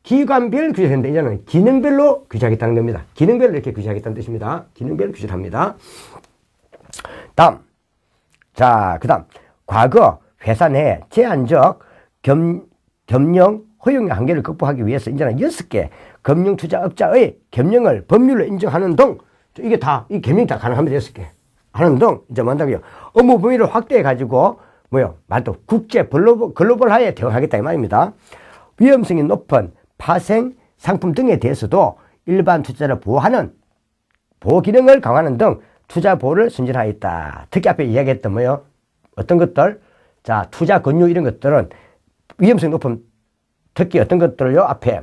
규제를 했는데 이제는 기능별로 규제하겠다는 겁니다. 기능별로 이렇게 규제하겠다는 뜻입니다. 기능별 규제를 합니다. 다음. 자, 그 다음. 과거 회사 내 제한적 겸용 허용의 한계를 극복하기 위해서 이제는 6개 금융투자업자의 겸용을 법률로 인정하는 등 이게 다, 이 겸용이 다 가능합니다. 6개. 하는 등 이제 뭔다고요? 업무 범위를 확대해가지고 뭐요? 말도 국제 글로벌화에 대응하겠다 이 말입니다. 위험성이 높은 파생 상품 등에 대해서도 일반 투자자를 보호하는 보호 기능을 강화하는 등 투자 보호를 선진하겠다. 특히 앞에 이야기했던 뭐요? 어떤 것들? 자, 투자 권유 이런 것들은 위험성이 높은 특히 어떤 것들을요? 앞에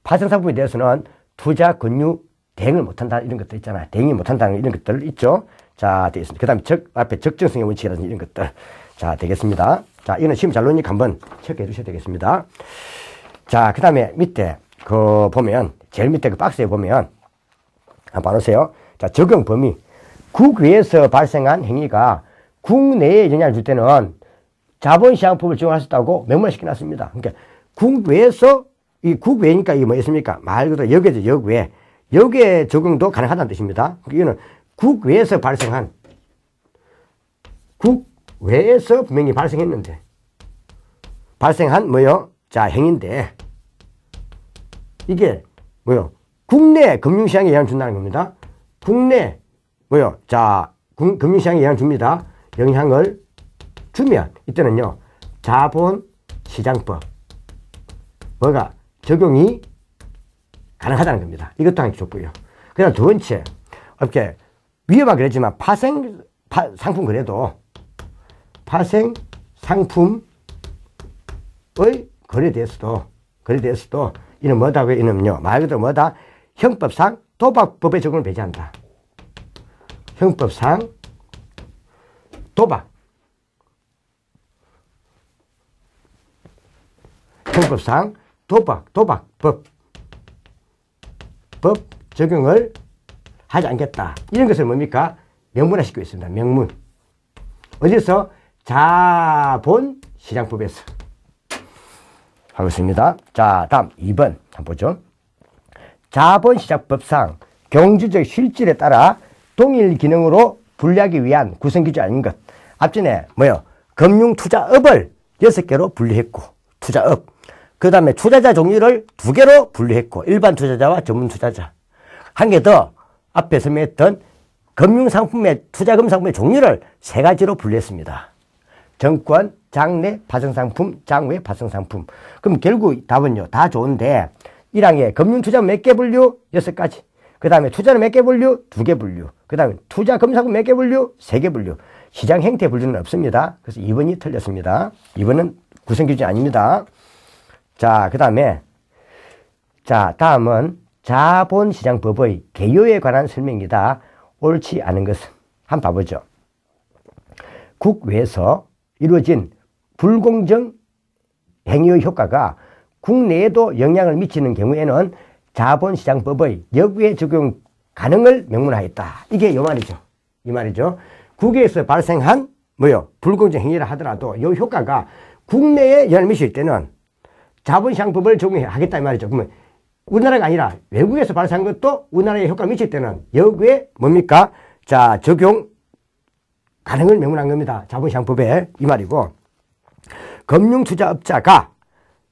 파생 상품에 대해서는 투자 권유 대응을 못한다 이런 것들 있잖아요. 대응이 못한다는 이런 것들 있죠. 자, 되겠습니다. 그 다음에 앞에 적정성의 원칙이라든지 이런 것들. 자, 되겠습니다. 자, 이거는 시험 잘 나오니까 한번 체크해 주셔야 되겠습니다. 자, 그 다음에 밑에 보면 제일 밑에 그 박스에 보면 한번 봐보세요. 자, 적용 범위. 국외에서 발생한 행위가 국내에 영향을 줄 때는 자본시장법을 적용할 수 있다고 명문화시켜놨습니다. 그러니까 국외에서 이 국외니까 이게 뭐였습니까? 말 그대로 역외죠. 역외. 역외 적용도 가능하다는 뜻입니다. 이거는 국외에서 발생한 국외에서 분명히 발생했는데 발생한 뭐요? 자, 행위인데 이게 뭐요? 국내 금융시장에 영향을 준다는 겁니다. 국내 뭐요? 자, 금융시장에 영향을 줍니다. 영향을 주면 이때는요. 자본시장법 뭐가 적용이 가능하다는 겁니다. 이것도 하나 좋고요. 그 다음 두 번째 이렇게 위험하긴 그랬지만 상품 거래도 파생 상품의 거래에 대해서도 이는 뭐다고요? 이는요, 말 그대로 뭐다? 형법상 도박법의 적용을 배제한다. 형법상 도박. 형법상 도박법. 법 적용을 하지 않겠다. 이런 것을 뭡니까? 명문화시키고 있습니다. 명문. 어디서? 자본시장법에서. 하고 있습니다. 자, 다음 2번 한번 보죠. 자본시장법상 경주적 실질에 따라 동일 기능으로 분리하기 위한 구성기준 아닌 것. 앞전에 뭐요? 금융투자업을 6개로 분리했고, 투자업. 그 다음에 투자자 종류를 2개로 분리했고, 일반 투자자와 전문 투자자. 한 개 더 앞에 설명했던 금융상품의 투자금상품의 종류를 3가지로 분리했습니다. 정권, 장내, 파생상품, 장외, 파생상품. 그럼 결국 답은요, 다 좋은데 1항에 금융투자 몇 개 분류? 6가지. 그 다음에 투자는 몇 개 분류? 2개 분류. 그 다음에 투자금상품 몇 개 분류? 3개 분류. 시장 행태 분류는 없습니다. 그래서 2번이 틀렸습니다. 2번은 구성기준이 아닙니다. 자, 그 다음에 자, 다음은 자본시장법의 개요에 관한 설명이다. 옳지 않은 것은 한번 봐보죠. 국외에서 이루어진 불공정 행위의 효과가 국내에도 영향을 미치는 경우에는 자본시장법의 역외 적용 가능을 명문화했다. 이게 요 말이죠. 이 말이죠. 국외에서 발생한 뭐요? 불공정 행위를 하더라도 이 효과가 국내에 영향을 미칠 때는 자본시장법을 적용하겠다 이 말이죠. 그러면 우리나라가 아니라 외국에서 발생한 것도 우리나라에 효과를 미칠 때는 역외 뭡니까? 자, 적용 가능을 명문한 겁니다. 자본시장법에 이 말이고, 금융투자업자가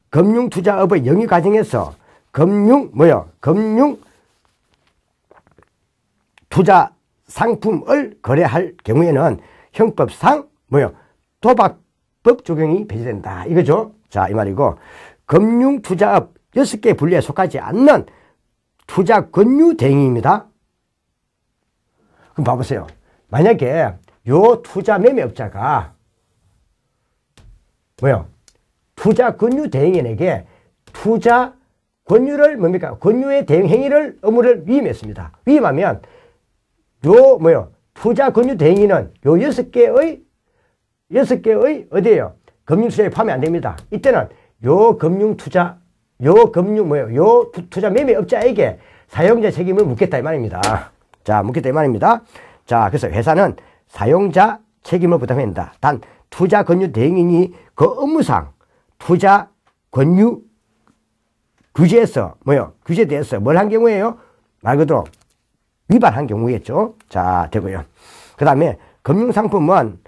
금융투자업의 영위 과정에서 금융 투자 상품을 거래할 경우에는 형법상 도박법 적용이 배제된다. 이거죠. 자, 이 말이고, 금융투자업 6개 분류에 속하지 않는 투자 권유 대행입니다. 그럼 봐보세요. 만약에 요 투자 매매업자가 투자 권유 대행인에게 투자 권유를 권유의 대행 행위를 의무를 위임했습니다. 위임하면 투자 권유 대행인은 요 6개의 어디에요? 금융투자에 포함이 안 됩니다. 이때는 요 투자 매매업자에게 사용자 책임을 묻겠다 이 말입니다. 자, 묻겠다 이 말입니다. 자, 그래서 회사는 사용자 책임을 부담한다. 단 투자 권유 대행인이 그 업무상 투자 권유 규제에서 규제대에서 뭘 한 경우에요? 말 그대로 위반한 경우겠죠. 자, 되고요. 그 다음에 금융상품은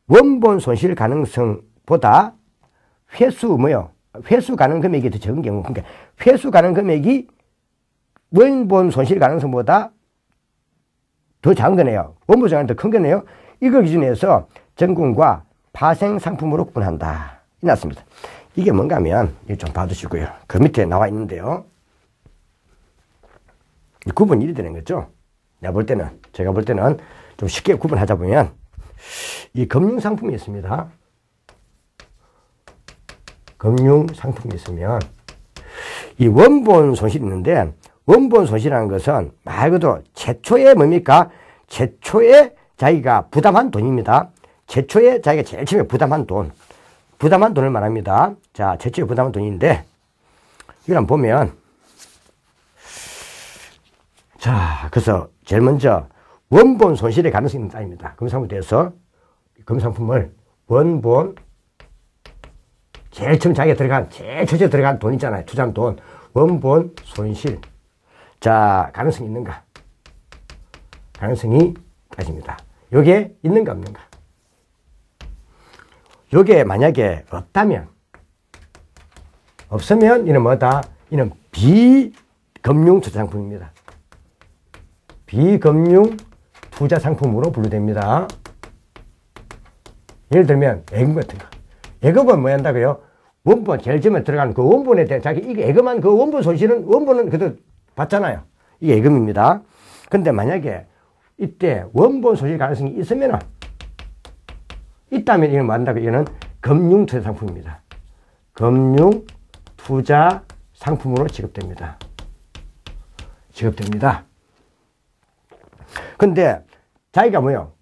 원본 손실 가능성보다 회수 가능 금액이 더 적은 경우, 그러니까 회수 가능 금액이 원본 손실 가능성보다 더 작은 거네요. 원본 손실이 더 큰 거네요. 이걸 기준해서 정군과 파생 상품으로 구분한다. 이났습니다. 이게 뭔가 하면 이거 좀 봐두시고요. 그 밑에 나와 있는데요. 구분 일이 되는 거죠. 제가 볼 때는 좀 쉽게 구분하자 보면 이 금융상품이 있습니다. 금융상품이 있으면 이 원본 손실이 있는데, 원본 손실이라는 것은 말 그대로 최초에 최초에 자기가 부담한 돈입니다. 최초에 자기가 제일 처음에 부담한 돈을 말합니다. 자, 최초에 부담한 돈인데, 이걸 한번 보면, 자, 그래서 제일 먼저 원본 손실의 가능성이 있는 땅입니다. 금상품에 대해서 금상품을 원본, 제일 처음 자기가 제일 초기에 들어간 돈 있잖아요. 투자한 돈. 원본 손실. 자, 가능성이 있는가? 가능성이 따집니다. 요게 있는가 없는가? 요게 만약에 없으면 이는 뭐다? 이는 비금융 투자 상품입니다. 비금융 투자 상품으로 분류됩니다. 예를 들면 예금 같은 거. 예금은 뭐 한다고요? 원본 제일 처음에 들어간 그 원본에 대해 자기 이게 예금한 그 원본 손실은 원본은 그래도 받잖아요. 이게 예금입니다. 근데 만약에 이때 원본 손실 가능성이 있다면 이건 뭐 한다고? 이거는 금융투자 상품입니다. 금융투자 상품으로 지급됩니다. 근데 자기가 뭐요?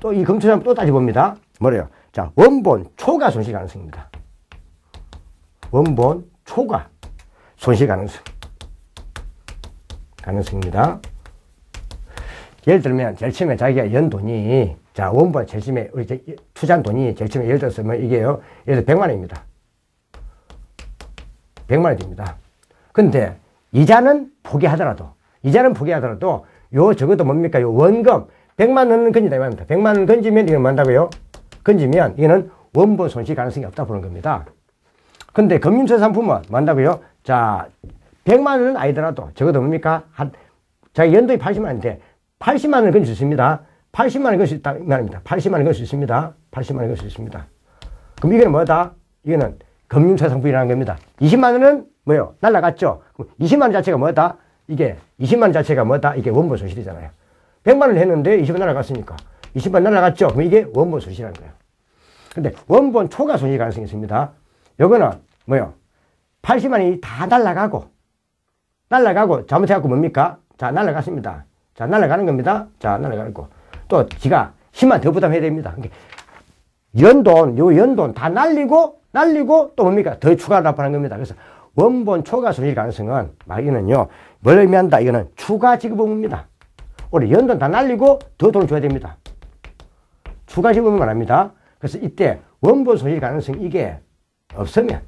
또 이 검토상 또 따져봅니다. 뭐래요? 자, 원본 초과 손실 가능성입니다. 원본 초과 손실 가능성입니다. 예를 들면 제일 처음에 자기가 연 돈이, 자, 원본 제일 처음에 우리 투자한 돈이 제일 처음에 예를 들어서 뭐 이게요, 예를 들어 100만 원입니다. 100만 원이 됩니다. 근데 이자는 포기하더라도 요 적어도 뭡니까? 요 원금 100만 원은 건진다 이 말입니다. 100만 원 건지면 이건 뭔다고요? 건지면 이거는 원본 손실 가능성이 없다 보는 겁니다. 근데 금융투자 상품은 뭔다고요? 자, 100만 원은 아니더라도 적어도 뭡니까? 자기 연도이 80만 원인데 80만 원을 건질 수 있습니다. 80만 원을 건질 수 있다 이 말입니다. 80만 원을 건질 수 있습니다. 80만 원을 건질 수 있습니다. 그럼 이거는 뭐다? 이거는 금융투자 상품이라는 겁니다. 20만 원은 뭐요? 날라갔죠? 20만 원 자체가 뭐다? 이게 20만 원 자체가 뭐다? 이게 원본 손실이잖아요. 100만 원 했는데 20만 원 날라갔으니까 20만 원 날라갔죠? 그럼 이게 원본 손실이라는 거예요. 근데 원본 초과 손실 가능성이 있습니다. 요거는 뭐요? 80만 원이 다 날라가고 잘못해갖고 뭡니까? 자, 날라갔습니다. 자, 날라가는 겁니다. 자, 날라가고 또 지가 10만 더 부담해야 됩니다. 연돈 다 날리고 또 뭡니까? 더 추가 납부하는 겁니다. 그래서 원본 초과 손실 가능성은 이거는요, 뭘 의미한다? 이거는 추가 지급 의무입니다. 우리 연돈 다 날리고 더 돈을 줘야 됩니다. 추가 지급 의무 말합니다. 그래서 이때 원본 손실 가능성 이게 없으면,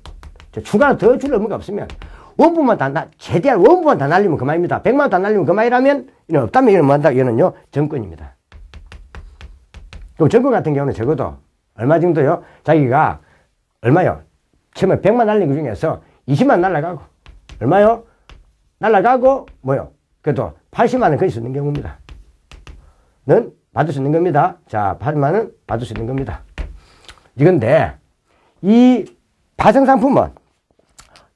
추가로 더 줄 의무가 없으면, 최대한 원본만 다 날리면 그만입니다. 100만 원 다 날리면 그만이라면, 이는 없다면 이거는 뭐한다? 이거는요, 정권입니다. 그럼 정권 같은 경우는 적어도 얼마 정도요? 자기가 얼마요? 처음에 100만 날린 것 중에서 20만 날라가고, 얼마요? 날라가고, 뭐요? 그래도 80만 원 건질 수 있는 경우입니다. 는 받을 수 있는 겁니다. 자, 80만 원 받을 수 있는 겁니다. 이건데, 이 파생상품은,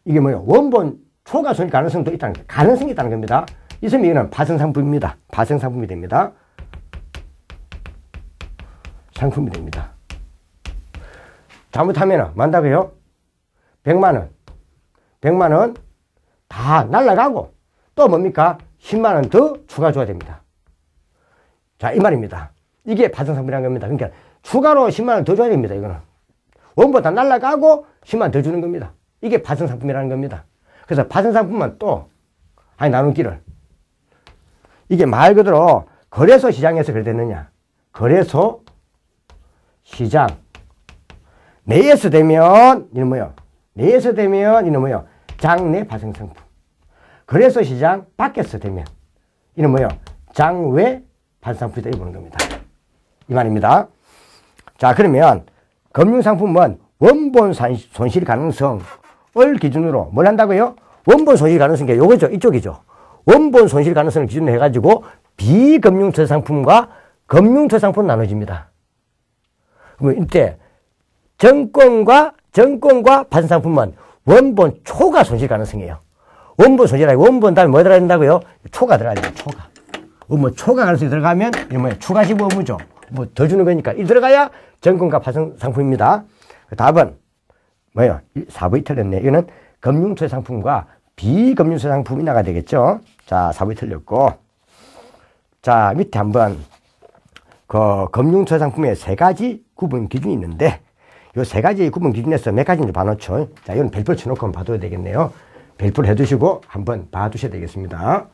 이게 뭐요? 원본 초과 손실 가능성도 있다는 거예요. 가능성이 있다는 겁니다. 있으면 이거는 파생상품입니다. 파생상품이 됩니다. 상품이 됩니다. 잘못하면, 뭔다고요? 100만 원 다 날라가고, 또 뭡니까? 10만 원 더 추가 줘야 됩니다. 자, 이 말입니다. 이게 파생상품이라는 겁니다. 그러니까 추가로 10만 원 더 줘야 됩니다. 이거는. 원본 다 날라가고 10만 원 더 주는 겁니다. 이게 파생상품이라는 겁니다. 그래서 파생상품은 또, 나눈 길을. 이게 말 그대로 거래소 시장에서 그래 됐느냐. 거래소 시장 내에서 되면, 이는 뭐요? 내에서 되면, 이는 뭐요? 장내 파생상품. 거래소 시장 밖에서 되면, 이는 뭐요? 장외 파생상품이다. 보는 겁니다. 이 말입니다. 자, 그러면, 금융상품은 원본 손실 가능성을 기준으로 뭘 한다고요? 원본 손실 가능성이 요거죠. 이쪽이죠. 원본 손실 가능성을 기준으로 해가지고 비금융투자 상품과 금융투자 상품 나눠집니다. 그러면 이때 정권과 파생상품은 원본 초과 손실 가능성이에요. 원본 손실이고 원본 다음에 뭐 들어가야 된다고요? 초과 들어가야 돼요. 초과. 원본 초과 가능성이 들어가면 이게 뭐예요? 추가 지급 의무죠. 뭐 더 주는 거니까 이 들어가야 정권과 파생상품입니다. 답은 뭐예요? 4번이 틀렸네. 이거는 금융투자 상품과 비금융투자 상품이 나가야 되겠죠. 자, 4번이 틀렸고. 자, 밑에 한번 금융투자 상품의 세 가지 구분 기준이 있는데 요 세 가지 구분 기준에서 몇 가지인지 봐놓죠. 자, 이건 별표를 쳐놓고 한번 봐둬야 되겠네요. 별표를 해두시고 한번 봐두셔야 되겠습니다.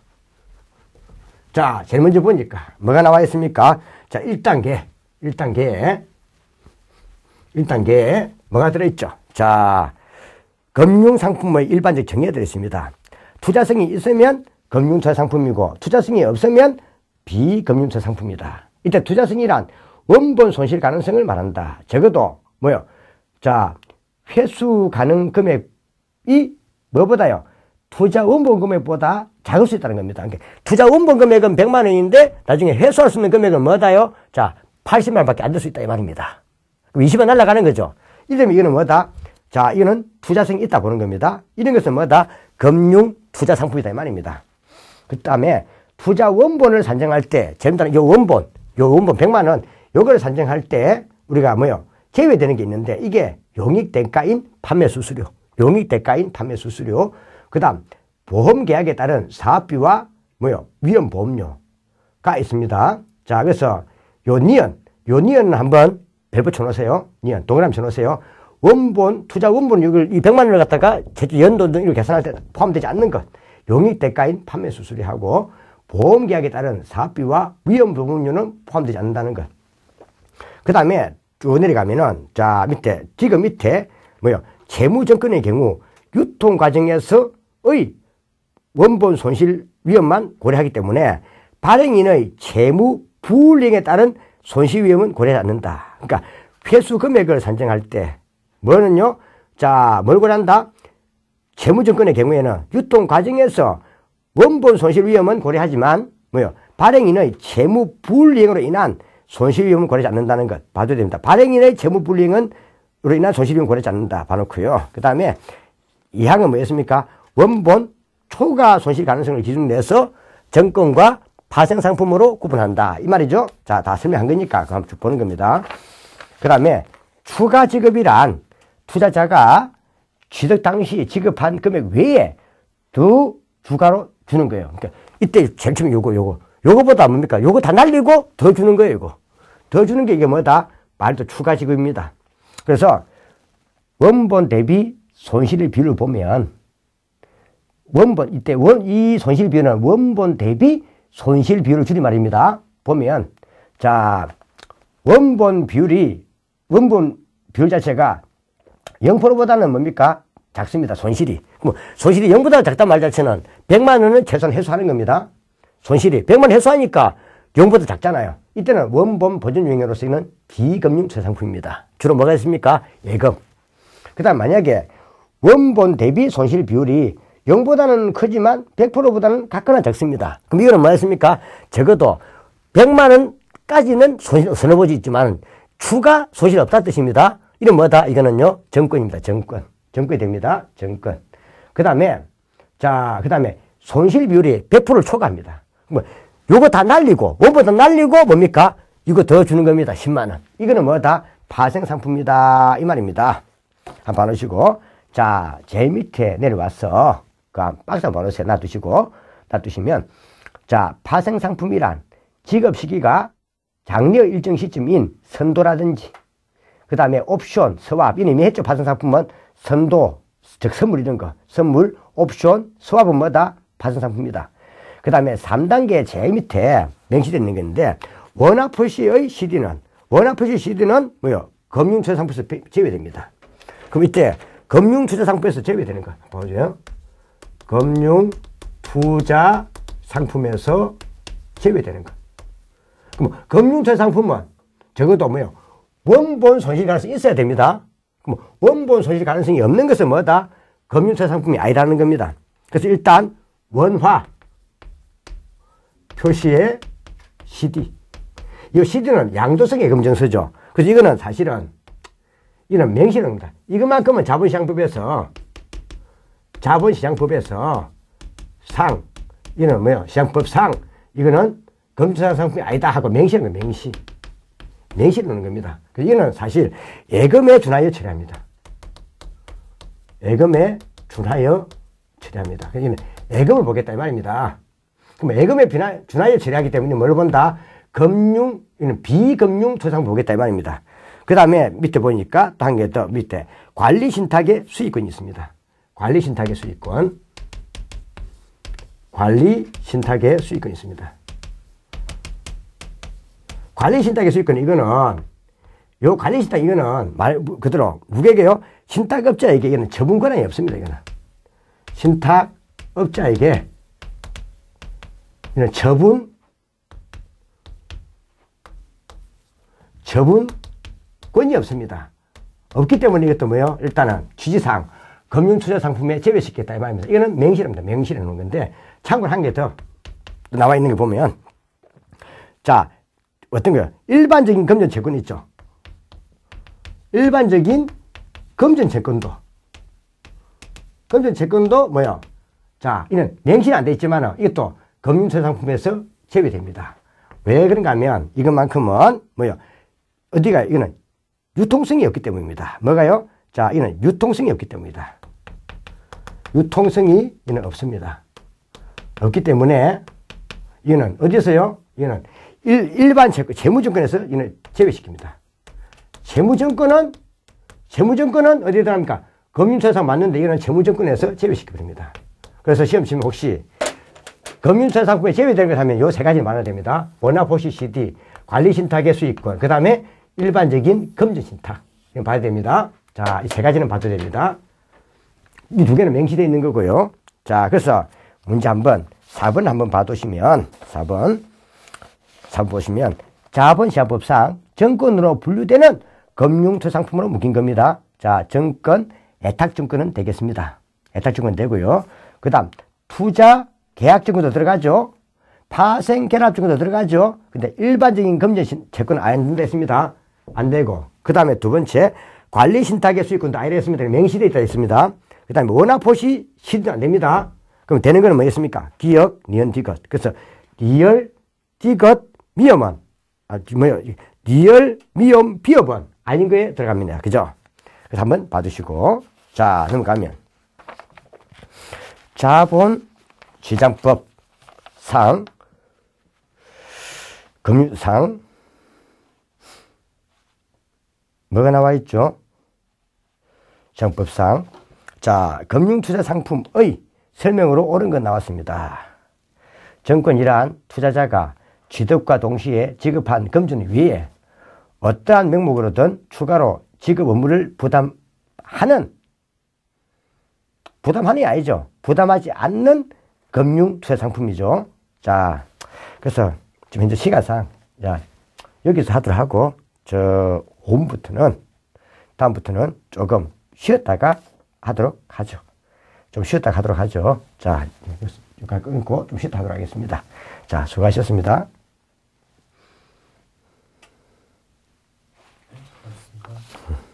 자, 제일 먼저 보니까 뭐가 나와 있습니까? 자, 1단계 뭐가 들어있죠? 자, 금융상품의 일반적 정의가 들어있습니다. 투자성이 있으면 금융투자 상품이고 투자성이 없으면 비금융투자 상품이다. 이때 투자성이란 원본 손실 가능성을 말한다. 적어도 뭐요? 자, 회수 가능 금액이 뭐보다요? 투자 원본 금액보다 작을 수 있다는 겁니다. 그러니까 투자 원본 금액은 100만 원인데 나중에 회수할 수 있는 금액은 뭐다요? 자, 80만 원밖에 안 될 수 있다 이 말입니다. 그럼 20만 날아가는 거죠. 이러면 이거는 뭐다? 자, 이거는 투자성이 있다 보는 겁니다. 이런 것은 뭐다? 금융 투자 상품이다 이 말입니다. 그 다음에 투자 원본을 산정할 때, 재밌다는 요 원본 100만 원, 요거를 산정할 때 우리가 뭐요? 제외되는 게 있는데 이게 용익대가인 판매 수수료. 그 다음, 보험계약에 따른 사업비와 위험보험료가 있습니다. 자, 그래서 요 니은은 한번 별표 쳐놓으세요. 니은, 동그라미 쳐놓으세요. 투자 원본, 이 100만 원을 갖다가 연도 등을 계산할 때 포함되지 않는 것. 용익대가인 판매 수수료하고 보험계약에 따른 사업비와 위험보험료는 포함되지 않는다는 것. 그 다음에 쭉 내려가면은, 자, 지금 밑에, 채무증권의 경우 유통 과정에서의 원본 손실 위험만 고려하기 때문에 발행인의 채무 불이행에 따른 손실 위험은 고려하지 않는다. 그러니까 회수 금액을 산정할 때 뭐는요? 자, 뭘 고려한다? 채무증권의 경우에는 유통 과정에서 원본 손실 위험은 고려하지만 발행인의 채무 불이행으로 인한 손실 위험은 고려하지 않는다는 것 봐도 됩니다. 발행인의 채무 불이행으로 인한 손실 위험은 고려하지 않는다 봐놓고요. 그 다음에 이 항은 뭐였습니까? 원본 초과 손실 가능성을 기준으로 내서 정권과 파생 상품으로 구분한다. 이 말이죠. 자, 다 설명한 거니까 한번 쭉 보는 겁니다. 그 다음에 추가 지급이란 투자자가 취득 당시 지급한 금액 외에 더 추가로 주는 거예요. 그러니까 이때 제일 처음에 요거보다 뭡니까? 요거 다 날리고 더 주는 거예요, 이거. 더 주는 게 이게 뭐다? 말도 추가 지급입니다. 그래서 원본 대비 손실의 비율을 보면 이 손실 비율은 원본 대비 손실 비율을 줄임말입니다. 보면, 자, 원본 비율 자체가 0%보다는 뭡니까? 작습니다. 손실이. 손실이 0보다 작단 말 자체는 100만 원은 최소한 회수하는 겁니다. 손실이. 100만 회수하니까 0보다 작잖아요. 이때는 원본 보존 유형으로 쓰이는 비금융 최상품입니다. 주로 뭐가 있습니까? 예금. 그 다음 만약에 원본 대비 손실 비율이 0보다는 크지만 100%보다는 같거나 적습니다. 그럼 이거는 뭐였습니까? 적어도 100만 원까지는 손실 서너 보지 있지만 추가 손실 없다는 뜻입니다. 이건 뭐다? 이거는요, 정권입니다. 정권이 됩니다. 정권. 그 다음에 손실 비율이 100%를 초과합니다. 요거 다 날리고, 원보다 날리고 뭡니까? 이거 더 주는 겁니다. 10만 원. 이거는 뭐다? 파생상품이다. 이 말입니다. 한번 봐놓으시고. 자, 제일 밑에 내려와서, 박스 한번 봐놓으세요. 놔두시면. 자, 파생상품이란 지급 시기가 장려 일정 시점인 선도라든지, 그 다음에 옵션, 스왑, 이미 했죠. 파생상품은 선도, 즉 선물 이런 거. 선물, 옵션, 스왑은 뭐다? 파생상품입니다. 그 다음에 3단계 제일 밑에 명시되어 있는 게 있는데, 원화표시의 CD는 뭐요? 금융투자상품에서 제외됩니다. 그럼 이때 금융투자상품에서 제외되는 거 보죠. 금융투자상품에서 제외되는 거. 그럼 금융투자상품은 적어도 뭐요? 원본 손실 가능성이 있어야 됩니다. 그럼 원본 손실 가능성이 없는 것은 뭐다? 금융투자상품이 아니라는 겁니다. 그래서 일단 원화 표시의 CD. 이 CD는 양도성의 검증서죠. 그래서 이거는 사실은 이는 명시입니다. 이것만큼은 자본시장법에서 이는 뭐요? 시장법상 이거는 금융투자상품이 아니다 하고 명시하는 거예요. 명시를 넣는 겁니다. 그래서 이거는 사실 예금에 준하여 처리합니다. 예금에 준하여 처리합니다. 그래서 이는 예금을 보겠다 이 말입니다. 그럼 예금에 준하여 처리하기 때문에 뭘 본다? 이는 비금융 투자상품 보겠다 이 말입니다. 그 다음에 밑에 보니까 또 한 개 더 밑에 관리신탁의 수익권이 있습니다. 관리신탁의 수익권이 있습니다. 관리신탁의 수익권 이거는 말 그대로 누구에게요? 신탁업자에게 이거는 처분 권한이 없습니다. 이거는 신탁업자에게 이거는 처분권이 없습니다. 없기 때문에 이것도 뭐예요? 일단은 취지상 금융투자상품에 제외시켰다 이 말입니다. 이거는 명시랍니다. 명시해 놓은 건데 참고로 한 개 더 나와 있는 게 보면 자 어떤 거요? 일반적인 금전채권 있죠. 일반적인 금전채권도 뭐요? 자 이는 명시는 안 돼 있지만 이것도 금융투자상품에서 제외됩니다. 왜 그런가 하면 이것만큼은 뭐요? 이거는 유통성이 없기 때문입니다. 뭐가요? 자, 이거는 유통성이 없기 때문이다. 유통성이 이는 없습니다. 없기 때문에 이는 어디서요? 이는 일반 재무증권에서 이는 제외시킵니다. 재무증권은 어디에 들어갑니까? 금융처상 맞는데 이거는 재무증권에서 제외시켜버립니다. 그래서 시험 치면 혹시 금융처상품에 제외되는 것 하면 요 세 가지 말아야 됩니다. 원화보시 CD, 관리신탁의 수익권, 그 다음에 일반적인 금전신탁. 이거 봐야 됩니다. 자, 이 세 가지는 봐도 됩니다. 이 두 개는 명시되어 있는 거고요. 자, 그래서 문제 한번 4번 한번 봐두시면 4번 보시면 자본시장법상 정권으로 분류되는 금융투상품으로 묶인 겁니다. 자, 정권, 애탁증권은 되겠습니다. 애탁증권 되고요. 그 다음 투자, 계약증권도 들어가죠. 파생결합증권도 들어가죠. 근데 일반적인 금전채권은 안 됐습니다. 안 되고. 그 다음에 두 번째 관리신탁의 수익권도 안 됐습니다. 명시되어 있다 있습니다. 그 다음에 원화포시 시도 안 됩니다. 그럼 되는 거는 뭐겠습니까? 기역, 니은, 디귿. 그래서 리얼, 디귿, 미음은 리얼, 미음, 비읍은 아닌 거에 들어갑니다. 그죠? 그래서 한번 봐주시고. 자, 넘어가면 자본시장법상 금융상 뭐가 나와 있죠? 시장법상 자, 금융투자상품의 설명으로 옳은 건 나왔습니다. 정권이란 투자자가 취득과 동시에 지급한 금전 위에 어떠한 명목으로든 추가로 지급 의무를 부담하는 아니죠. 부담하지 않는 금융투자상품이죠. 자, 그래서 지금 현재 시간상 자, 여기서 하도록 하고 저 다음부터는 조금 쉬었다가 하도록 하죠. 좀 쉬었다가 하도록 하죠. 자, 여기까지 끊고 좀 쉬었다 하도록 하겠습니다. 자, 수고하셨습니다. 네, 고맙습니다.